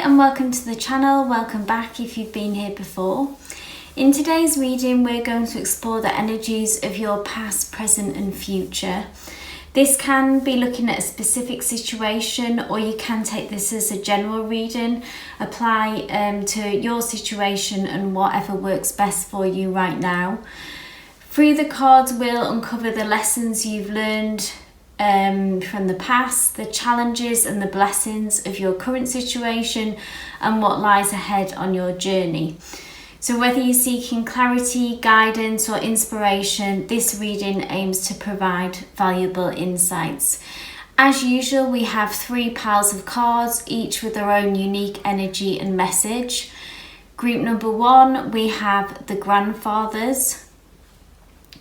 and welcome to the channel. Welcome back if you've been here before. In today's reading, we're going to explore the energies of your past, present and future. This can be looking at a specific situation, or you can take this as a general reading, apply to your situation and whatever works best for you right now. Through the cards, we'll uncover the lessons you've learned from the past, the challenges and the blessings of your current situation, and what lies ahead on your journey. So whether you're seeking clarity, guidance or inspiration, this reading aims to provide valuable insights. As usual, we have 3 piles of cards, each with their own unique energy and message. Group number 1, we have the Grandfathers.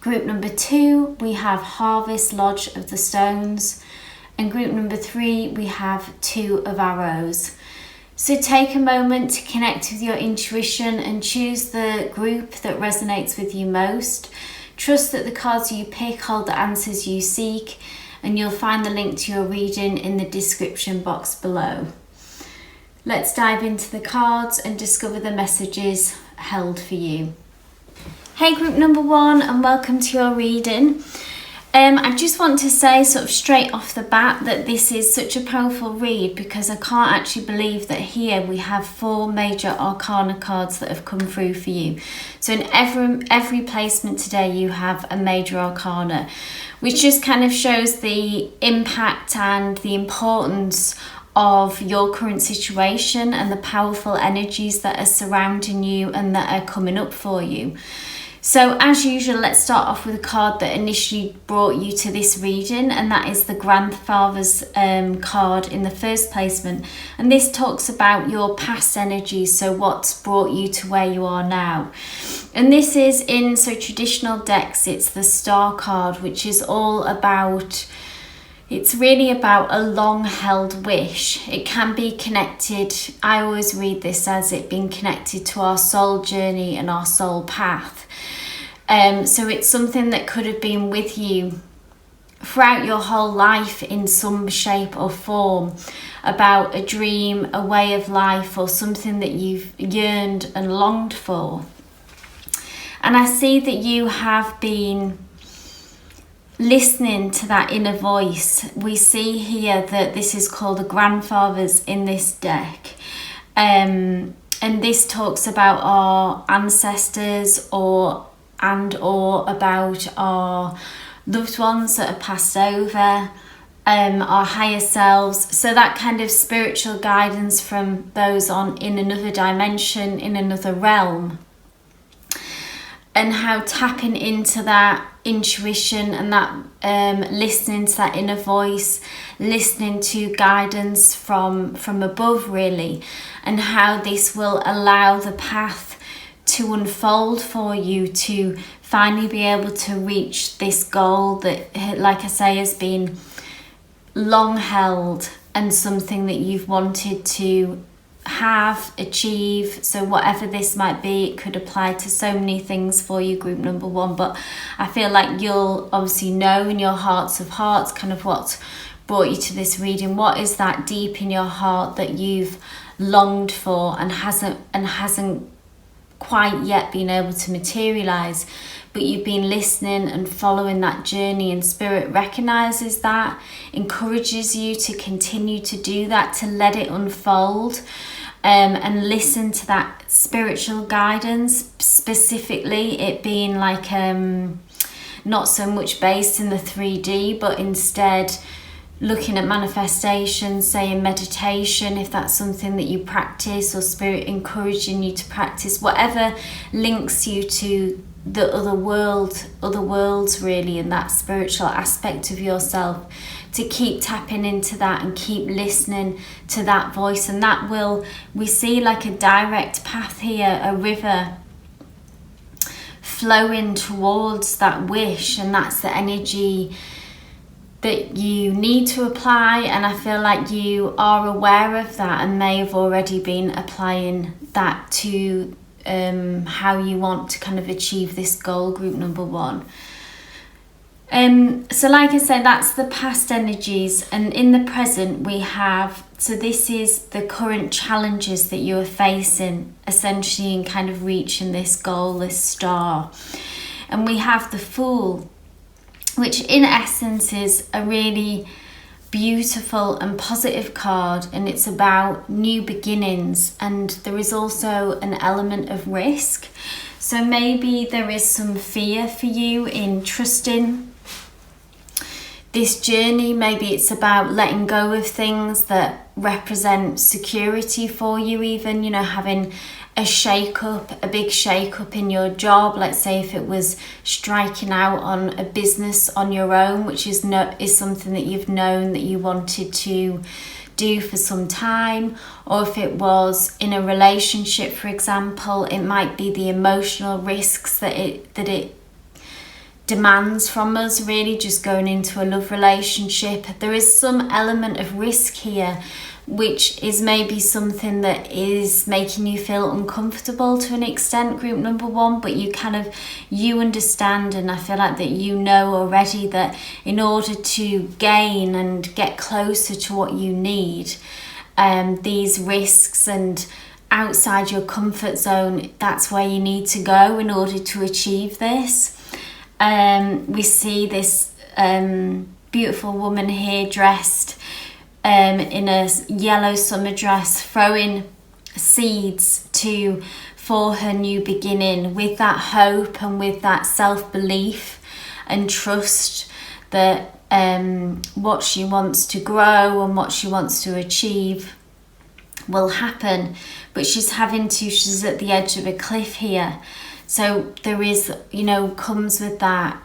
Group number 2, we have Harvest Lodge of the Stones. And group number 3, we have 2 of Arrows. So take a moment to connect with your intuition and choose the group that resonates with you most. Trust that the cards you pick hold the answers you seek, and you'll find the link to your reading in the description box below. Let's dive into the cards and discover the messages held for you. Hey group number 1, and welcome to your reading. I just want to say sort of straight off the bat that this is such a powerful read, because I can't actually believe that here we have 4 major arcana cards that have come through for you. So in every placement today you have a major arcana, which just kind of shows the impact and the importance of your current situation and the powerful energies that are surrounding you and that are coming up for you. So as usual, let's start off with a card that initially brought you to this reading, and that is the Grandfathers card in the first placement. And this talks about your past energies, so what's brought you to where you are now. And this is in traditional decks, it's the Star card, which is all about, it's really about a long held wish. It can be connected, I always read this as it being connected to our soul journey and our soul path. So it's something that could have been with you throughout your whole life in some shape or form, about a dream, a way of life, or something that you've yearned and longed for. And I see that you have been listening to that inner voice. We see here that this is called the Grandfathers in this deck. And this talks about our ancestors or about our loved ones that have passed over, our higher selves. So that kind of spiritual guidance from those in another dimension, in another realm. And how tapping into that intuition and that listening to that inner voice, listening to guidance from above really, and how this will allow the path to unfold for you to finally be able to reach this goal that, like I say, has been long held and something that you've wanted to have, achieve. So whatever this might be, it could apply to so many things for you, group number 1, but I feel like you'll obviously know in your hearts of hearts kind of what's brought you to this reading. What is that deep in your heart that you've longed for and hasn't quite yet been able to materialize, but you've been listening and following that journey, and spirit recognizes that, encourages you to continue to do that, to let it unfold, and listen to that spiritual guidance, specifically it being like not so much based in the 3D, but instead looking at manifestation, saying meditation, if that's something that you practice, or spirit encouraging you to practice, whatever links you to the other worlds really, and that spiritual aspect of yourself, to keep tapping into that and keep listening to that voice. And that we see like a direct path here, a river flowing towards that wish, and that's the energy that you need to apply. And I feel like you are aware of that and may have already been applying that to how you want to kind of achieve this goal, group number 1. So like I said, that's the past energies, and in the present we have So this is the current challenges that you are facing, essentially, in kind of reaching this goal, this star. And we have the Fool, which in essence is a really beautiful and positive card, and it's about new beginnings, and there is also an element of risk. So maybe there is some fear for you in trusting this journey. Maybe it's about letting go of things that represent security for you, even, having a big shake-up in your job. Let's say if it was striking out on a business on your own, which is something that you've known that you wanted to do for some time, or if it was in a relationship, for example, it might be the emotional risks that it demands from us, really, just going into a love relationship. There is some element of risk here, which is maybe something that is making you feel uncomfortable to an extent, group number 1, but you understand, and I feel like that you know already that in order to gain and get closer to what you need, these risks and outside your comfort zone, that's where you need to go in order to achieve this. We see this beautiful woman here dressed in a yellow summer dress, throwing seeds for her new beginning, with that hope and with that self-belief and trust that what she wants to grow and what she wants to achieve will happen. But she's at the edge of a cliff here. So there is, comes with that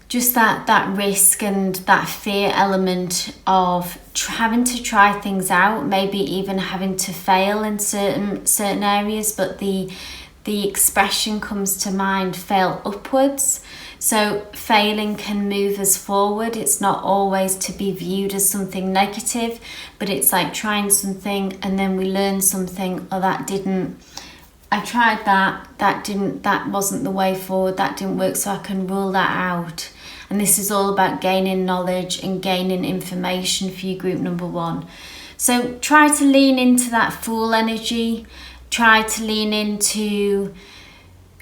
just that risk and that fear element of having to try things out, maybe even having to fail in certain areas. But the expression comes to mind, fail upwards. So failing can move us forward. It's not always to be viewed as something negative, but it's like trying something and then we learn something, or I tried that wasn't the way forward, that didn't work, so I can rule that out. And this is all about gaining knowledge and gaining information for you, group number 1. So try to lean into that Fool energy. Try to lean into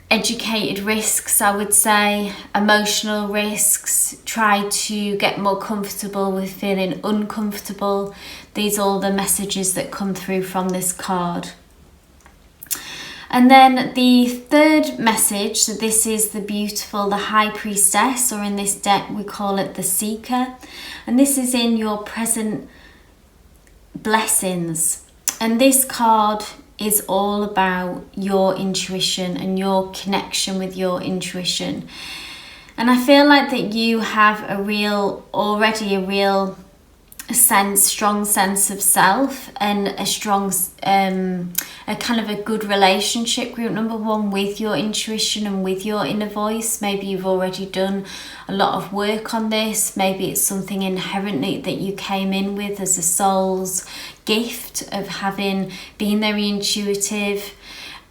educated risks, I would say, emotional risks. Try to get more comfortable with feeling uncomfortable. These are all the messages that come through from this card. And then the third message, so this is the High Priestess, or in this deck we call it the Seeker. And this is in your present blessings. And this card is all about your intuition and your connection with your intuition. And I feel like that you have a strong sense of self, and a strong a kind of a good relationship, group number 1, with your intuition and with your inner voice. Maybe you've already done a lot of work on this. Maybe it's something inherently that you came in with as a soul's gift of being very intuitive,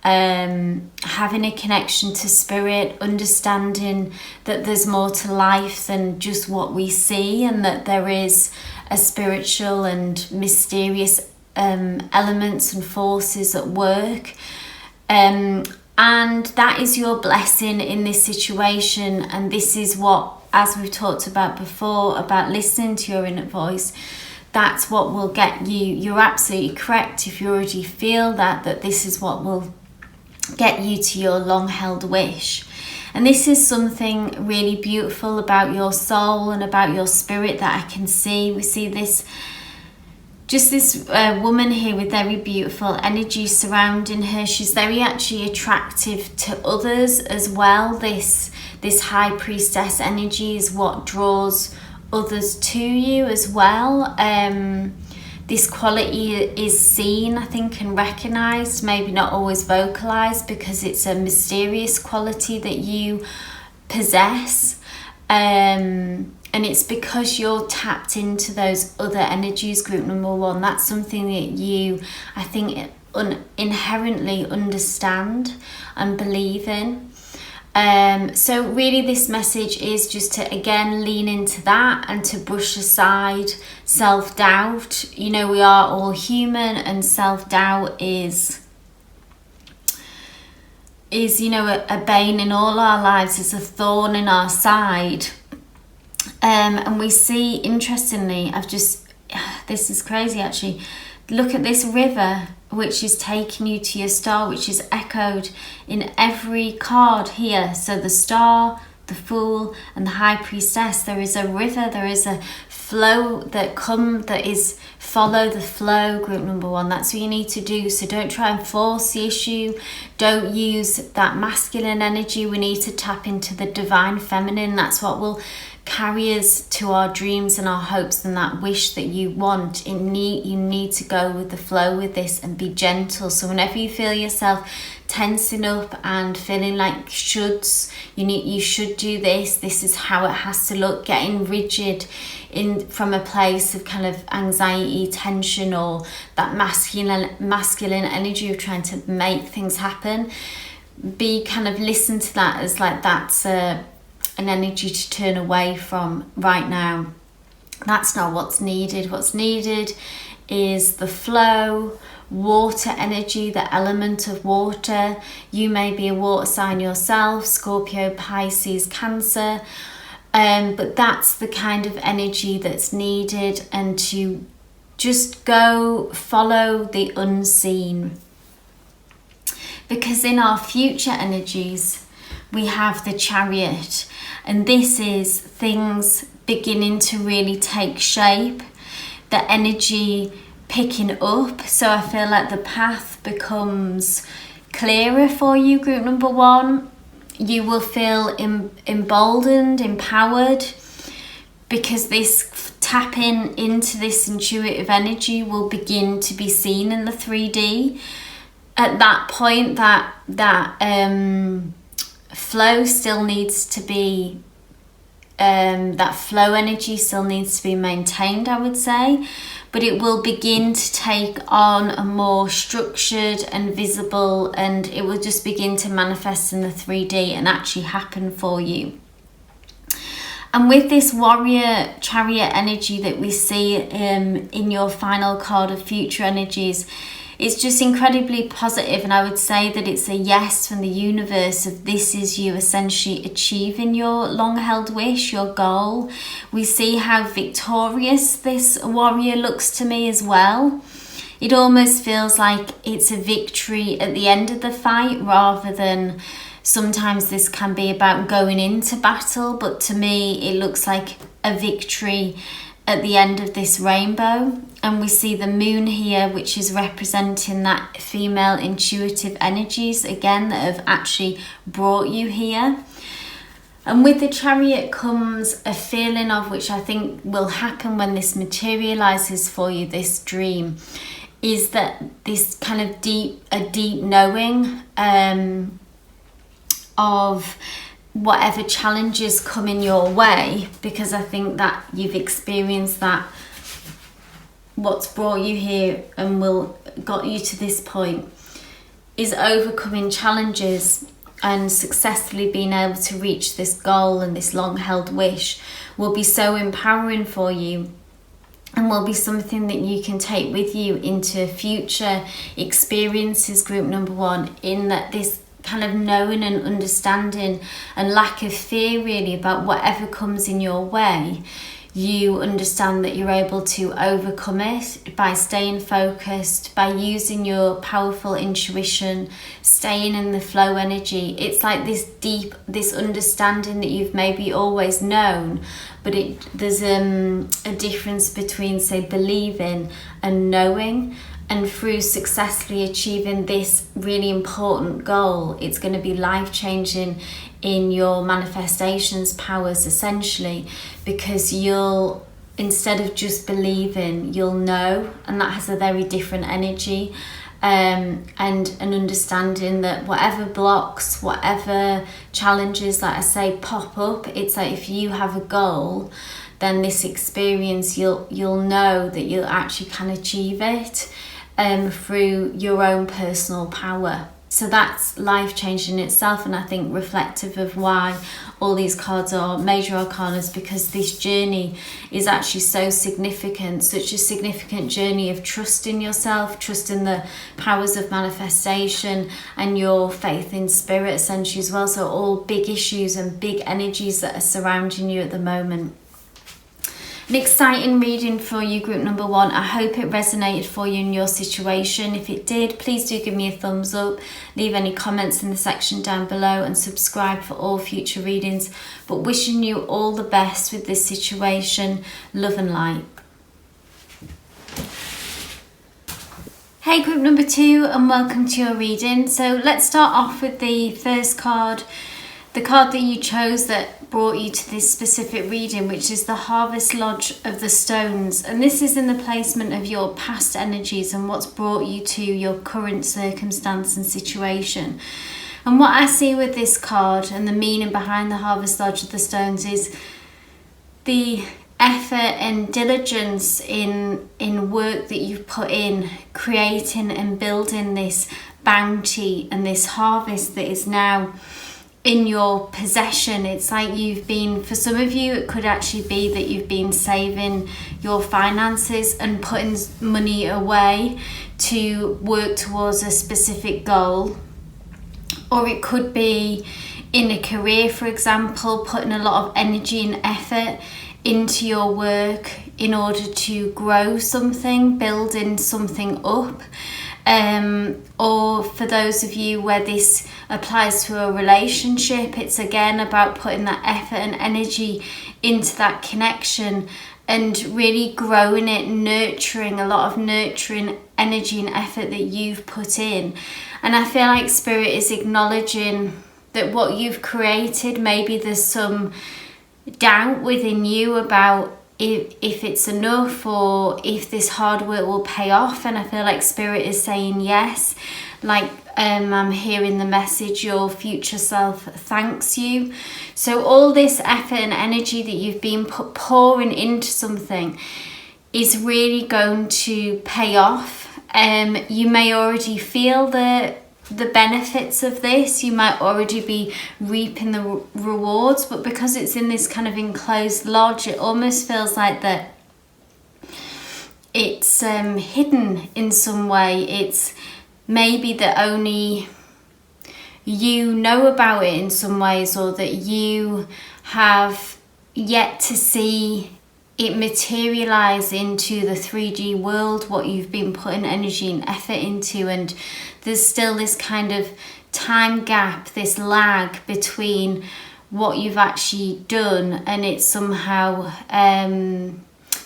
having a connection to spirit, understanding that there's more to life than just what we see, and that there is a spiritual and mysterious elements and forces at work, and that is your blessing in this situation. And this is what, as we've talked about before, about listening to your inner voice, that's what will get you. You're absolutely correct if you already feel that this is what will get you to your long-held wish. And this is something really beautiful about your soul and about your spirit that I can see. We see this woman here with very beautiful energy surrounding her. She's very actually attractive to others as well. This High Priestess energy is what draws others to you as well. This quality is seen, I think, and recognised, maybe not always vocalised, because it's a mysterious quality that you possess. And it's because you're tapped into those other energies, group number 1. That's something that you, I think, inherently understand and believe in. So really this message is just to again lean into that and to brush aside self-doubt. You know, we are all human, and self-doubt is you know, a bane in all our lives, is a thorn in our side. And we see, interestingly, this is crazy actually, look at this river which is taking you to your star, which is echoed in every card here. So the star, the fool, and the high priestess, there is a river, there is a flow that is follow the flow, group number one. That's what you need to do. So don't try and force the issue. Don't use that masculine energy. We need to tap into the divine feminine. That's what will carry us to our dreams and our hopes and that wish that you want. You need to go with the flow with this and be gentle. So whenever you feel yourself tensing up and feeling like shoulds, you should do this is how it has to look, getting rigid from a place of kind of anxiety, tension, or that masculine energy of trying to make things happen. Listen to that as like that's an energy to turn away from right now. That's not what's needed. What's needed is the flow, water energy, the element of water. You may be a water sign yourself, Scorpio, Pisces, Cancer, but that's the kind of energy that's needed, and to just go follow the unseen. Because in our future energies, we have the Chariot, and this is things beginning to really take shape, the energy picking up. So I feel like the path becomes clearer for you, group number one. You will feel emboldened, empowered, because this tapping into this intuitive energy will begin to be seen in the 3D. At that point, that flow still needs to be, that flow energy still needs to be maintained, I would say, but it will begin to take on a more structured and visible, and it will just begin to manifest in the 3D and actually happen for you. And with this warrior chariot energy that we see in your final card of future energies, it's just incredibly positive, and I would say that it's a yes from the universe of this is you essentially achieving your long-held wish, your goal. We see how victorious this warrior looks to me as well. It almost feels like it's a victory at the end of the fight, rather than sometimes this can be about going into battle, but to me it looks like a victory at the end of this rainbow. And we see the moon here, which is representing that female intuitive energies again that have actually brought you here. And with the Chariot comes a feeling of, which I think will happen when this materializes for you, this dream, is that this kind of deep knowing of whatever challenges come in your way, because I think that you've experienced that what's brought you here and got you to this point is overcoming challenges and successfully being able to reach this goal, and this long-held wish will be so empowering for you, and will be something that you can take with you into future experiences, group number one, in that this kind of knowing and understanding and lack of fear really about whatever comes in your way. You understand that you're able to overcome it by staying focused, by using your powerful intuition, staying in the flow energy. It's like this understanding that you've maybe always known, but there's a difference between, say, believing and knowing. And through successfully achieving this really important goal, it's going to be life-changing in your manifestations powers, essentially, because you'll, instead of just believing, you'll know, and that has a very different energy, and an understanding that whatever blocks, whatever challenges, like I say, pop up, it's like if you have a goal, then this experience, you'll know that you actually can achieve it through your own personal power. So that's life-changing in itself, and I think reflective of why all these cards are major arcanas, because this journey is actually so significant, such a significant journey of trust in yourself, trust in the powers of manifestation, and your faith in spirit essentially as well. So all big issues and big energies that are surrounding you at the moment. An exciting reading for you, group number 1. I hope it resonated for you in your situation. If it did, please do give me a thumbs up, leave any comments in the section down below, and subscribe for all future readings. But wishing you all the best with this situation. Love and light. Hey group number 2, and welcome to your reading. So let's start off with the first card, the card that you chose that brought you to this specific reading, which is the Harvest Lodge of the Stones. And this is in the placement of your past energies and what's brought you to your current circumstance and situation. And what I see with this card and the meaning behind the Harvest Lodge of the Stones is the effort and diligence in work that you've put in creating and building this bounty and this harvest that is now in your possession. It's like you've been, for some of you, it could actually be that you've been saving your finances and putting money away to work towards a specific goal. Or it could be in a career, for example, putting a lot of energy and effort into your work in order to grow something, building something up. Or for those of you where this applies to a relationship, it's again about putting that effort and energy into that connection and really growing it, nurturing a lot of nurturing energy and effort that you've put in. And I feel like Spirit is acknowledging that what you've created, maybe there's some doubt within you about if it's enough or if this hard work will pay off. And I feel like Spirit is saying yes, like I'm hearing the message, your future self thanks you. So all this effort and energy that you've been pouring into something is really going to pay off. You may already feel the benefits of this, you might already be reaping the rewards, but because it's in this kind of enclosed lodge, it almost feels like that it's hidden in some way. It's maybe that only you know about it in some ways, or that you have yet to see it materialize into the 3D world, what you've been putting energy and effort into. And there's still this kind of time gap, this lag between what you've actually done and it's somehow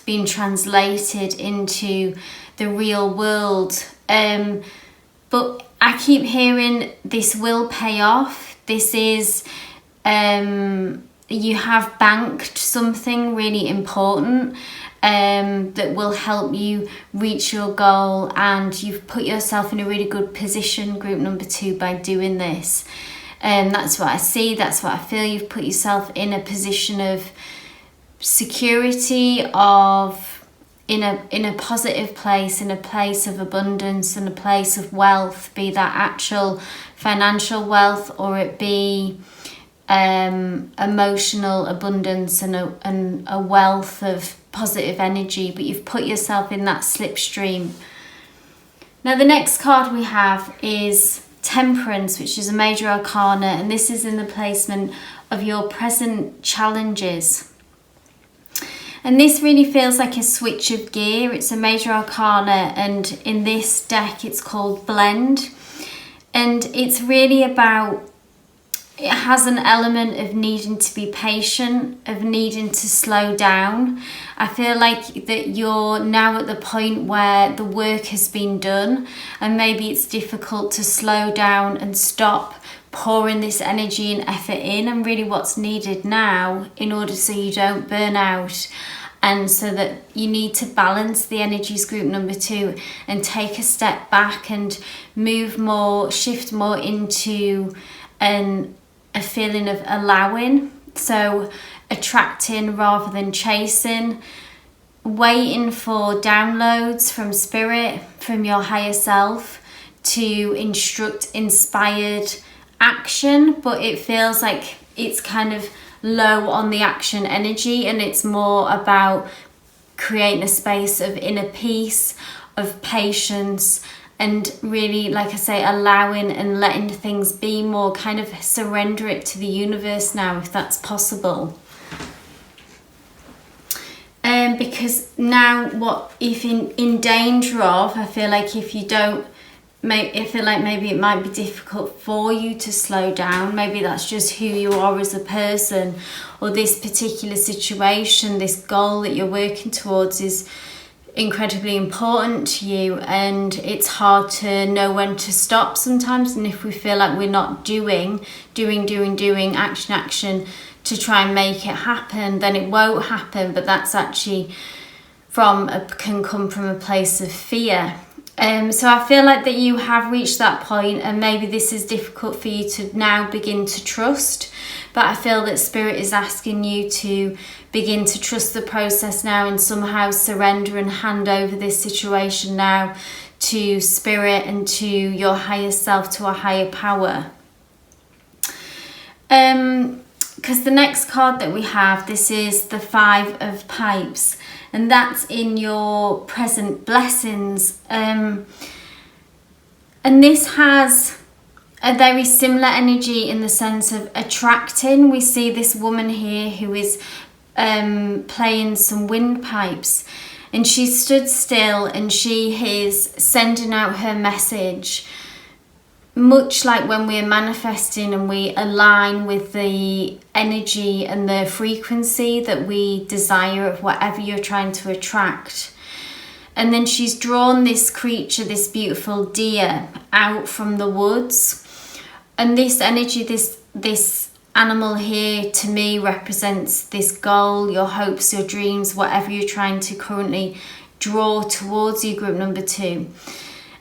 being translated into the real world. But I keep hearing this will pay off. This is you have banked something really important that will help you reach your goal, and you've put yourself in a really good position, group number 2, by doing this. That's what I see, that's what I feel. You've put yourself in a position of security, of in a positive place, in a place of abundance and a place of wealth, be that actual financial wealth or it be emotional abundance and a wealth of positive energy. But you've put yourself in that slipstream. Now the next card we have is Temperance, which is a major arcana, and this is in the placement of your present challenges. And this really feels like a switch of gear. It's a major arcana, and in this deck it's called Blend. And it's really about, it has an element of needing to be patient, of needing to slow down. I feel like that you're now at the point where the work has been done, and maybe it's difficult to slow down and stop pouring this energy and effort in. And really what's needed now, in order so you don't burn out and so that you need to balance the energies, group number 2, and take a step back and move more, shift more into a feeling of allowing. So attracting rather than chasing, waiting for downloads from spirit, from your higher self, to instruct inspired action, but it feels like it's kind of low on the action energy, and it's more about creating a space of inner peace, of patience, and really, like I say, allowing and letting things be more, kind of surrender it to the universe now, if that's possible. Because now, what if in danger of, I feel like if you don't, I feel like maybe it might be difficult for you to slow down. Maybe that's just who you are as a person, or this particular situation, this goal that you're working towards is incredibly important to you, and it's hard to know when to stop sometimes. And if we feel like we're not doing action to try and make it happen, then it won't happen. But that's actually can come from a place of fear. So I feel like that you have reached that point, and maybe this is difficult for you to now begin to trust, but I feel that Spirit is asking you to begin to trust the process now, and somehow surrender and hand over this situation now to Spirit and to your higher self, to a higher power. Because the next card that we have, this is the 5 of Pipes, and that's in your present blessings. And this has a very similar energy in the sense of attracting. We see this woman here who is playing some windpipes, and she stood still and she is sending out her message, much like when we're manifesting and we align with the energy and the frequency that we desire of whatever you're trying to attract. And then she's drawn this creature, this beautiful deer, out from the woods. And this energy, this animal here, to me represents this goal, your hopes, your dreams, whatever you're trying to currently draw towards you, group number 2.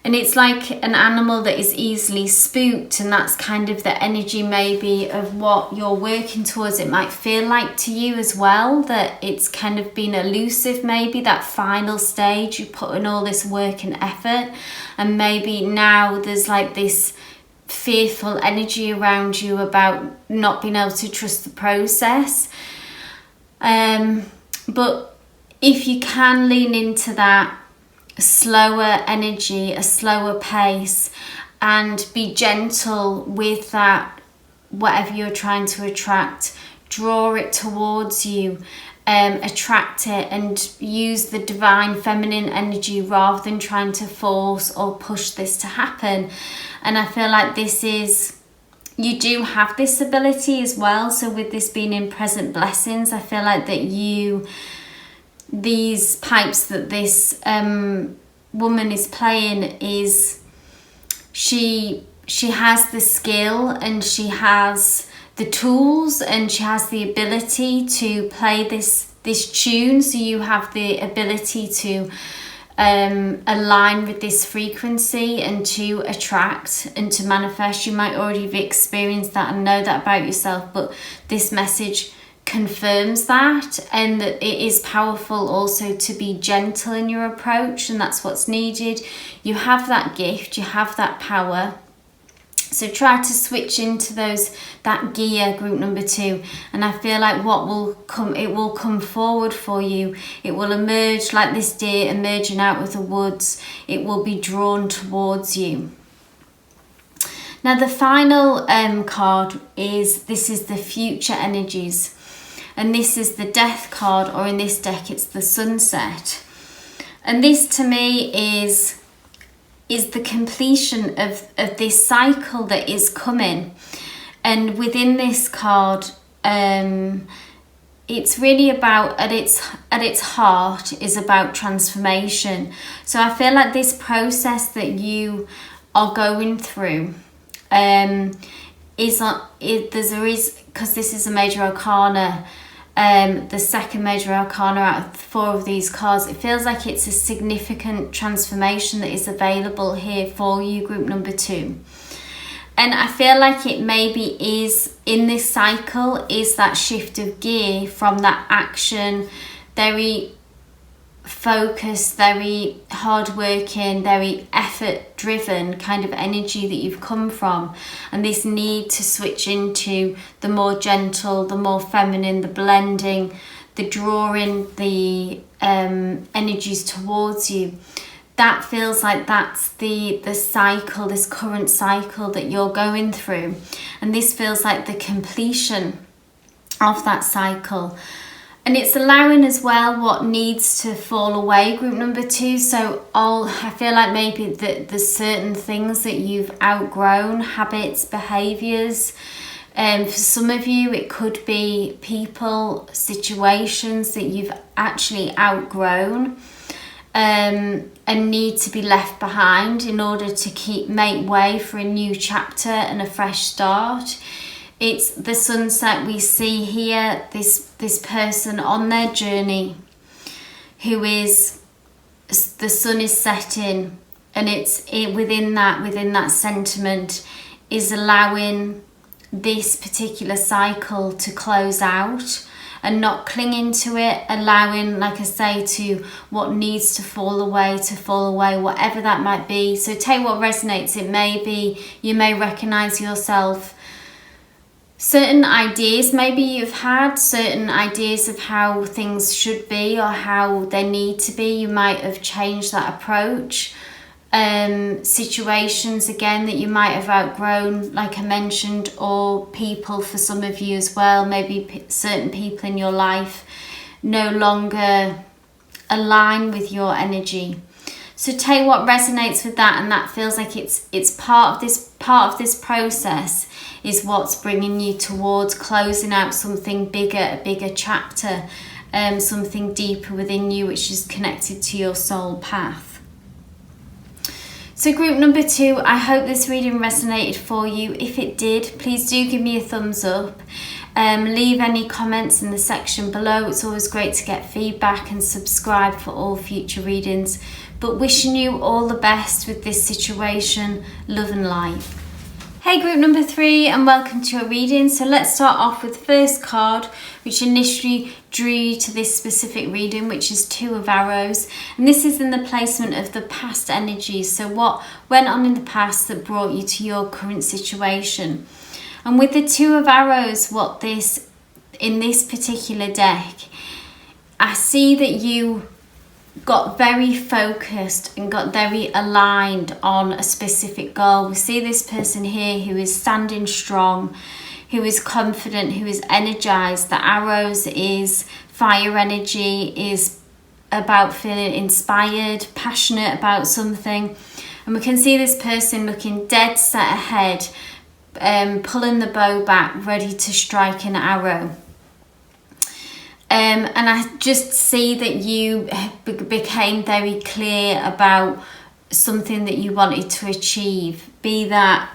And it's like an animal that is easily spooked, and that's kind of the energy maybe of what you're working towards. It might feel like to you as well that it's kind of been elusive, maybe that final stage, you put in all this work and effort, and maybe now there's like this fearful energy around you about not being able to trust the process. But if you can lean into that slower energy, a slower pace, and be gentle with that, whatever you're trying to attract, draw it towards you, attract it, and use the divine feminine energy rather than trying to force or push this to happen. And I feel like you do have this ability as well. So with this being in present blessings, I feel like that these pipes that this woman is playing, is she has the skill, and she has the tools, and she has the ability to play this tune. So you have the ability to align with this frequency and to attract and to manifest. You might already have experienced that and know that about yourself, but this message confirms that, and that it is powerful also to be gentle in your approach, and that's what's needed. You have that gift, you have that power. So try to switch into that gear, group number 2, and I feel like it will come forward for you. It will emerge like this deer emerging out of the woods. It will be drawn towards you. Now the final card is the future energies. And this is the Death card, or in this deck it's the Sunset. And this to me is the completion of this cycle that is coming. And within this card, it's really about, at its heart, is about transformation. So I feel like this process that you are going through because this is a major arcana, the second major arcana out of 4 of these cards, it feels like it's a significant transformation that is available here for you, group number 2. And I feel like it maybe is, in this cycle, is that shift of gear from that action, very focused, very hardworking, very effort driven kind of energy that you've come from, and this need to switch into the more gentle, the more feminine, the blending, the drawing the energies towards you. That feels like that's the cycle, this current cycle that you're going through, and this feels like the completion of that cycle. And it's allowing as well what needs to fall away, group number 2. So I feel like maybe there's certain things that you've outgrown, habits, behaviours. For some of you, it could be people, situations that you've actually outgrown and need to be left behind in order to make way for a new chapter and a fresh start. It's the sunset we see here, this person on their journey who is, the sun is setting, and within that sentiment is allowing this particular cycle to close out and not clinging to it, allowing, like I say, to what needs to fall away, whatever that might be. So take what resonates. It may be, you may recognize yourself, certain ideas maybe you've had, certain ideas of how things should be or how they need to be. You might have changed that approach. Situations again that you might have outgrown, like I mentioned, or people for some of you as well. Maybe certain people in your life no longer align with your energy. So take what resonates with that, and that feels like it's part of this process is what's bringing you towards closing out something bigger, a bigger chapter, something deeper within you, which is connected to your soul path. So group number 2, I hope this reading resonated for you. If it did, please do give me a thumbs up. Leave any comments in the section below. It's always great to get feedback, and subscribe for all future readings. But wishing you all the best with this situation. Love and light. Hey group number 3, and welcome to a reading. So let's start off with the first card, which initially drew you to this specific reading, which is 2 of arrows. And this is in the placement of the past energies. So what went on in the past that brought you to your current situation. And with the 2 of arrows, in this particular deck, I see that you got very focused and got very aligned on a specific goal. We see this person here who is standing strong, who is confident, who is energized. The arrows is fire energy, is about feeling inspired, passionate about something. And we can see this person looking dead set ahead, pulling the bow back, ready to strike an arrow. And I just see that you became very clear about something that you wanted to achieve, be that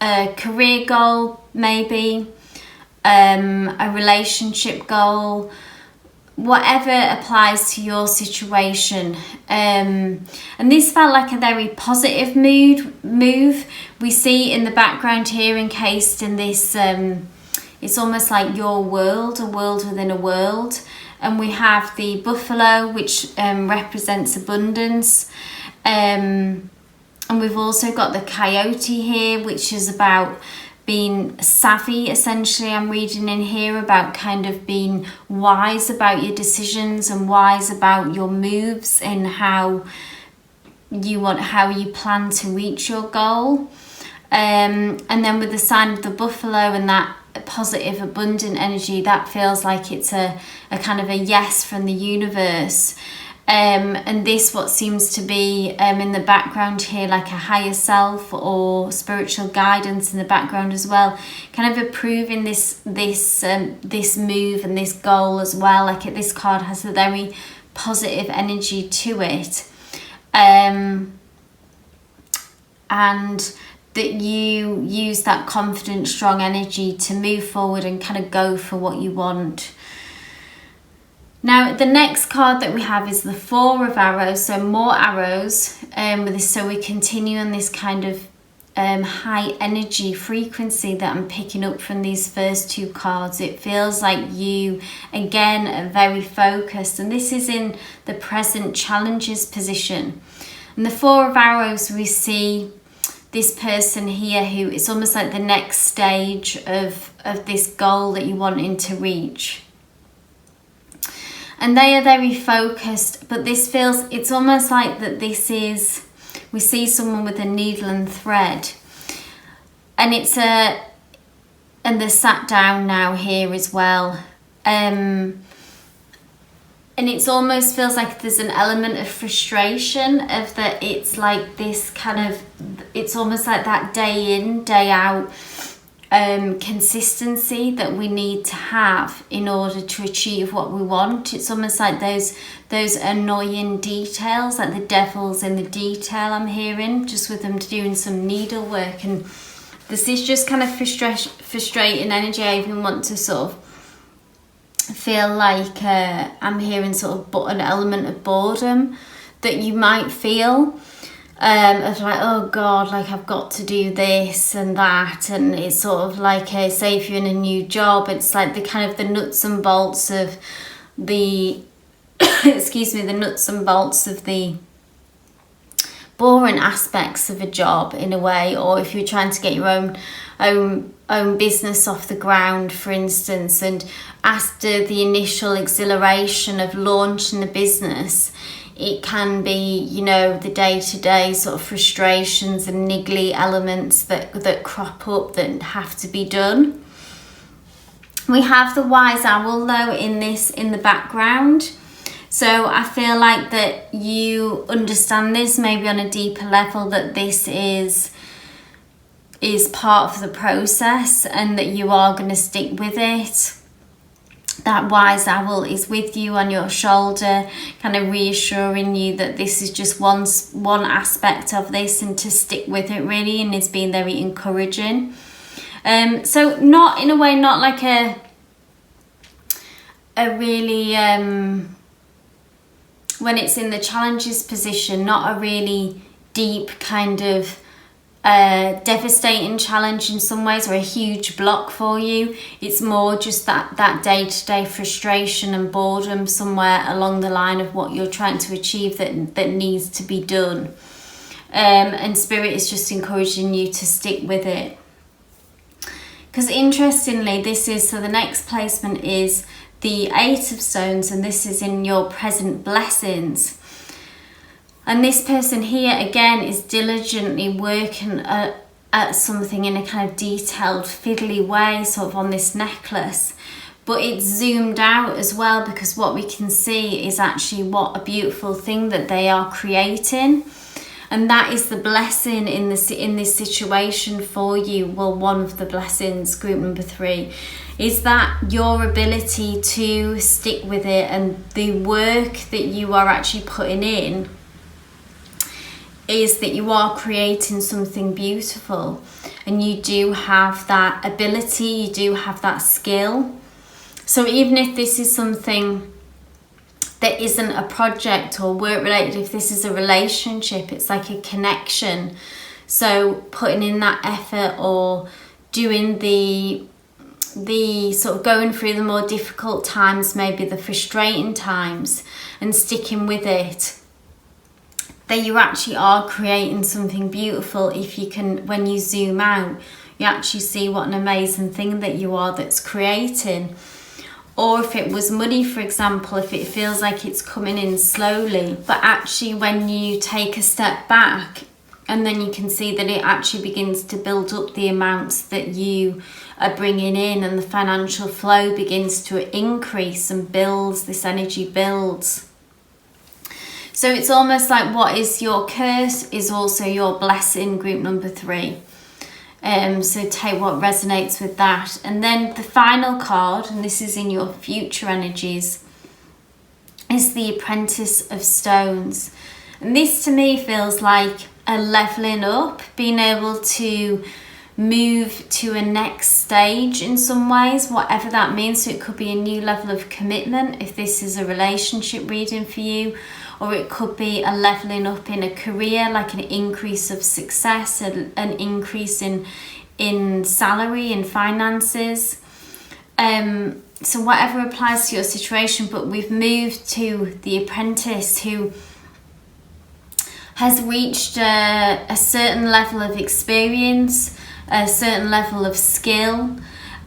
a career goal, maybe a relationship goal, whatever applies to your situation. And this felt like a very positive move. We see in the background here, encased in this it's almost like your world, a world within a world. And we have the buffalo, which represents abundance. And we've also got the coyote here, which is about being savvy, essentially. I'm reading in here about kind of being wise about your decisions and wise about your moves and how you plan to reach your goal. And then with the sign of the buffalo and that positive, abundant energy, that feels like it's a kind of a yes from the universe. And this what seems to be in the background here, like a higher self or spiritual guidance in the background as well, kind of approving this move and this goal as well. Like this card has a very positive energy to it, and that you use that confident, strong energy to move forward and kind of go for what you want. Now, the next card that we have is the 4 of arrows, so more arrows with this. So we continue on this kind of high energy frequency that I'm picking up from these first two cards. It feels like you, again, are very focused, and this is in the present challenges position. And the Four of Arrows, we see this person here who is almost like the next stage of this goal that you're wanting to reach. And they are very focused, but this feels, it's almost like that this is, we see someone with a needle and thread. And it's and they're sat down now here as well. And it almost feels like there's an element of frustration of that. It's like this kind of, it's almost like that day in, day out consistency that we need to have in order to achieve what we want. It's almost like those annoying details, like the devil's in the detail I'm hearing, just with them doing some needlework. And this is just kind of frustrating energy. I even want to sort of feel like I'm hearing sort of an element of boredom that you might feel, of like, oh God, like I've got to do this and that. And it's sort of like, say if you're in a new job, it's like the kind of the nuts and bolts of the excuse me, the nuts and bolts of the boring aspects of a job in a way. Or if you're trying to get your own business off the ground, for instance, and after the initial exhilaration of launching the business, it can be, you know, the day-to-day sort of frustrations and niggly elements that crop up that have to be done. We have the wise owl though in the background. So I feel like that you understand this maybe on a deeper level, that this is part of the process and that you are going to stick with it. That wise owl is with you on your shoulder, kind of reassuring you that this is just one aspect of this, and to stick with it really, and is being very encouraging. So not in a way, not like a really when it's in the challenges position, not a really deep kind of devastating challenge in some ways, or a huge block for you. It's more just that day-to-day frustration and boredom somewhere along the line of what you're trying to achieve that needs to be done. And Spirit is just encouraging you to stick with it. Because interestingly, so the next placement is the Eight of Stones, and this is in your present blessings. And this person here, again, is diligently working at something in a kind of detailed, fiddly way, sort of on this necklace. But it's zoomed out as well, because what we can see is actually what a beautiful thing that they are creating. And that is the blessing in this situation for you. Well, one of the blessings, group number 3, is that your ability to stick with it, and the work that you are actually putting in is that you are creating something beautiful, and you do have that ability, you do have that skill. So even if this is something that isn't a project or work related, if this is a relationship, it's like a connection. So putting in that effort, or doing the sort of going through the more difficult times, maybe the frustrating times, and sticking with it, that you actually are creating something beautiful. If you can, when you zoom out, you actually see what an amazing thing that you are that's creating. Or if it was money, for example, if it feels like it's coming in slowly, but actually when you take a step back, and then you can see that it actually begins to build up the amounts that you are bringing in, and the financial flow begins to increase and builds, this energy builds. So it's almost like what is your curse is also your blessing, group number 3. So take what resonates with that. And then the final card, and this is in your future energies, is the Apprentice of Stones. And this to me feels like a leveling up, being able to move to a next stage in some ways, whatever that means. So it could be a new level of commitment if this is a relationship reading for you, or it could be a leveling up in a career, like an increase of success, an increase in salary and finances. So whatever applies to your situation, but we've moved to the apprentice who has reached a certain level of experience, a certain level of skill,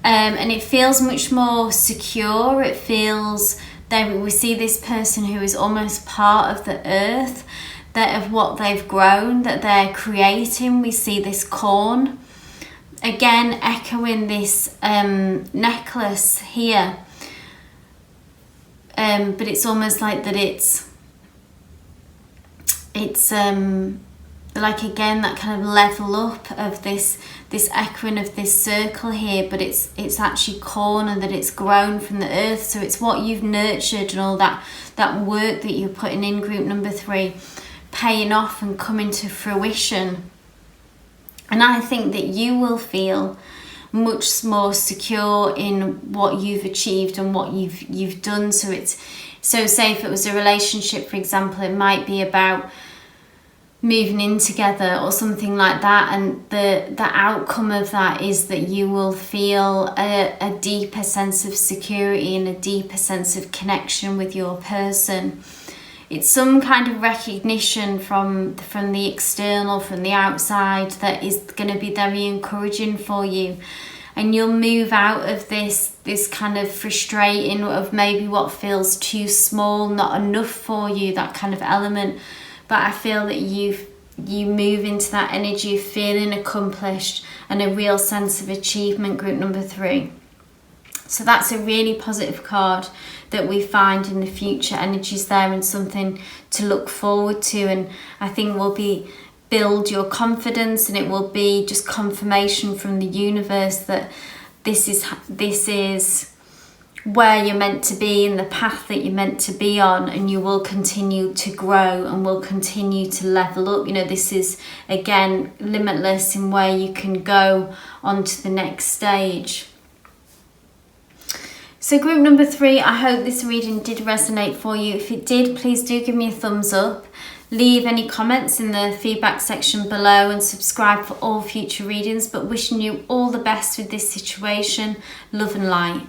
and it feels much more secure. It feels that we see this person who is almost part of the earth, that of what they've grown, that they're creating. We see this corn. Again, echoing this necklace here, but it's almost like that it's like, again, that kind of level up of this echoing of this circle here, but it's actually corn, and that it's grown from the earth. So it's what you've nurtured and all that work that you're putting in, group number 3, paying off and coming to fruition. And I think that you will feel much more secure in what you've achieved and what you've done. So say if it was a relationship, for example, it might be about moving in together or something like that, and the outcome of that is that you will feel a deeper sense of security and a deeper sense of connection with your person. It's some kind of recognition from the external, from the outside, that is going to be very encouraging for you. And you'll move out of this kind of frustrating of maybe what feels too small, not enough for you, that kind of element. But I feel that you move into that energy of feeling accomplished and a real sense of achievement, group number 3. So that's a really positive card that we find in the future energies there, and something to look forward to. And I think will build your confidence, and it will be just confirmation from the universe that this is where you're meant to be, in the path that you're meant to be on, and you will continue to grow and will continue to level up. This is, again, limitless in where you can go on to the next stage. So group number 3, I hope this reading did resonate for you. If it did, please do give me a thumbs up. Leave any comments in the feedback section below, and subscribe for all future readings. But wishing you all the best with this situation. Love and light.